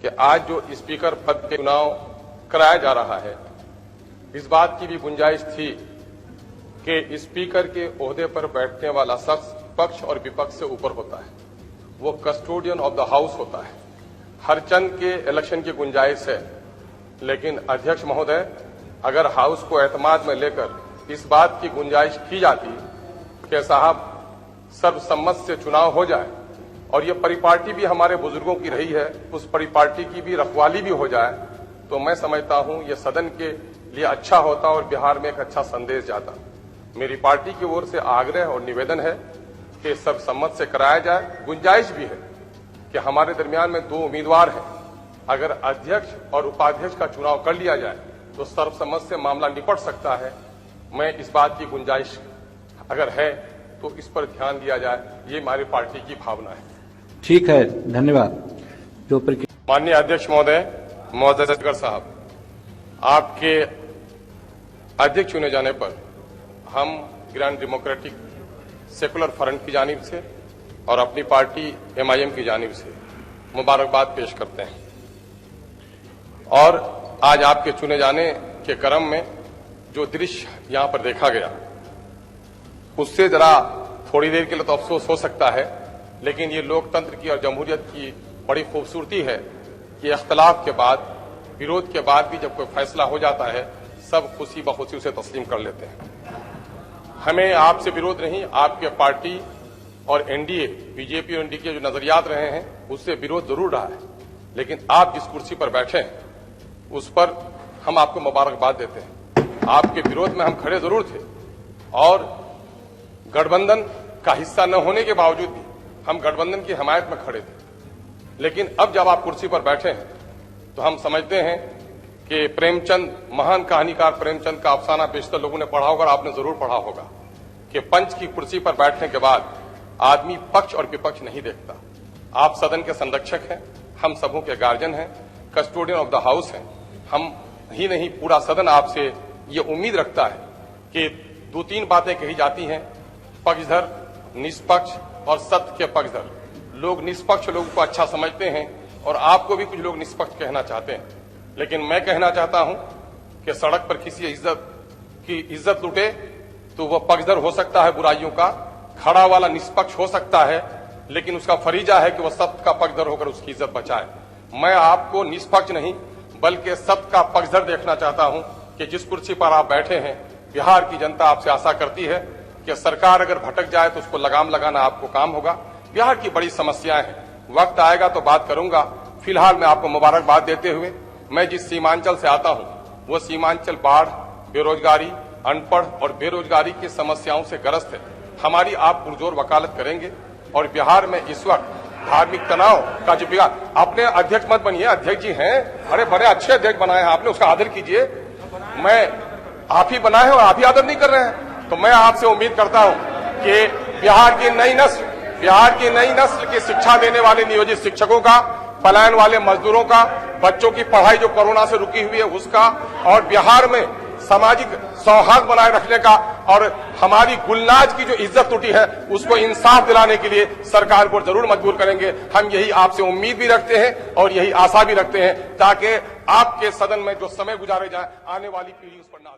कि आज जो स्पीकर पद के चुनाव कराया जा रहा है, इस बात की भी गुंजाइश थी कि स्पीकर के ओहदे पर बैठने वाला शख्स पक्ष और विपक्ष से ऊपर होता है, वो कस्टोडियन ऑफ द हाउस होता है। हर चंद के इलेक्शन की गुंजाइश है, लेकिन अध्यक्ष महोदय, अगर हाउस को एतमाद में लेकर इस बात की गुंजाइश की जाती कि साहब सर्वसम्मत से चुनाव हो जाए और ये परिपाटी भी हमारे बुजुर्गों की रही है, उस परिपाटी की भी रखवाली भी हो जाए, तो मैं समझता हूं ये सदन के लिए अच्छा होता और बिहार में एक अच्छा संदेश जाता। मेरी पार्टी की ओर से आग्रह और निवेदन है कि सर्वसम्मत से कराया जाए। गुंजाइश भी है कि हमारे दरमियान में 2 उम्मीदवार हैं, अगर अध्यक्ष और उपाध्यक्ष का चुनाव कर लिया जाए तो सर्वसम्मत से मामला निपट सकता है। मैं इस बात की गुंजाइश अगर है तो इस पर ध्यान दिया जाए, ये हमारी पार्टी की भावना है। ठीक है, धन्यवाद। जो माननीय अध्यक्ष महोदय, स्पीकर साहब, आपके अध्यक्ष चुने जाने पर हम ग्रैंड डेमोक्रेटिक सेकुलर फ्रंट की जानिब से और अपनी पार्टी MIM की जानिब से मुबारकबाद पेश करते हैं। और आज आपके चुने जाने के क्रम में जो दृश्य यहां पर देखा गया, उससे जरा थोड़ी देर के लिए तो अफसोस हो सकता है, लेकिन ये लोकतंत्र की और जमहूरियत की बड़ी खूबसूरती है कि इख्तलाफ के बाद, विरोध के बाद भी जब कोई फैसला हो जाता है, सब खुशी बखुशी उसे तस्लीम कर लेते हैं। हमें आपसे विरोध नहीं, आपके पार्टी और NDA, बीजेपी और NDA के जो नजरियात रहे हैं उससे विरोध जरूर रहा है, लेकिन आप जिस कुर्सी पर बैठे हैं उस पर हम आपको मुबारकबाद देते हैं। आपके विरोध में हम खड़े जरूर थे और गठबंधन का हिस्सा न होने के बावजूद भी हम गठबंधन की हमायत में खड़े थे, लेकिन अब जब आप कुर्सी पर बैठे हैं तो हम समझते हैं कि प्रेमचंद, महान कहानीकार प्रेमचंद का अफसाना बेशतर लोगों ने पढ़ा होगा और आपने जरूर पढ़ा होगा कि पंच की कुर्सी पर बैठने के बाद आदमी पक्ष और विपक्ष नहीं देखता। आप सदन के संरक्षक हैं, हम सबों के गार्जियन हैं, कस्टोडियन ऑफ द हाउस हैं। हम ही नहीं, पूरा सदन आपसे ये उम्मीद रखता है कि 2-3 बातें कही जाती हैं, पक्षधर, निष्पक्ष और सत्य के पक्षधर। लोग निष्पक्ष लोगों को अच्छा समझते हैं और आपको भी कुछ लोग निष्पक्ष कहना चाहते हैं, लेकिन मैं कहना चाहता हूं कि सड़क पर किसी की इज्जत लुटे तो वह पक्षधर हो सकता है बुराइयों का, खड़ा वाला निष्पक्ष हो सकता है, लेकिन उसका फरीजा है कि वह सत्य का पक्षधर होकर उसकी इज्जत बचाए। मैं आपको निष्पक्ष नहीं बल्कि सत्य का पक्षधर देखना चाहता हूं कि जिस कुर्सी पर आप बैठे हैं, बिहार की जनता आपसे आशा करती है कि सरकार अगर भटक जाए तो उसको लगाम लगाना आपको काम होगा। बिहार की बड़ी समस्याएं हैं, वक्त आएगा तो बात करूंगा। फिलहाल मैं आपको मुबारकबाद देते हुए, मैं जिस सीमांचल से आता हूं वो सीमांचल बाढ़, बेरोजगारी, अनपढ़ और बेरोजगारी की समस्याओं से ग्रस्त है। हमारी आप पुरजोर वकालत करेंगे और बिहार में इस वक्त धार्मिक तनाव का जो बिगाड़, अपने अध्यक्ष मत बनिए, अध्यक्ष जी हैं, अरे बड़े अच्छे अध्यक्ष बनाए हैं आपने, उसका आदर कीजिए। मैं आप ही बनाए हैं और आप ही आदर नहीं कर रहे हैं, तो मैं आपसे उम्मीद करता हूं कि बिहार की नई नस्ल की शिक्षा देने वाले नियोजित शिक्षकों का, पलायन वाले मजदूरों का, बच्चों की पढ़ाई जो कोरोना से रुकी हुई है उसका, और बिहार में सामाजिक सौहार्द बनाए रखने का, और हमारी गुलनाज की जो इज्जत टूटी है उसको इंसाफ दिलाने के लिए सरकार को जरूर मजबूर करेंगे। हम यही आपसे उम्मीद भी रखते हैं और यही आशा भी रखते हैं, ताकि आपके सदन में जो समय गुजारे जाए आने वाली पीढ़ी उस पर नाज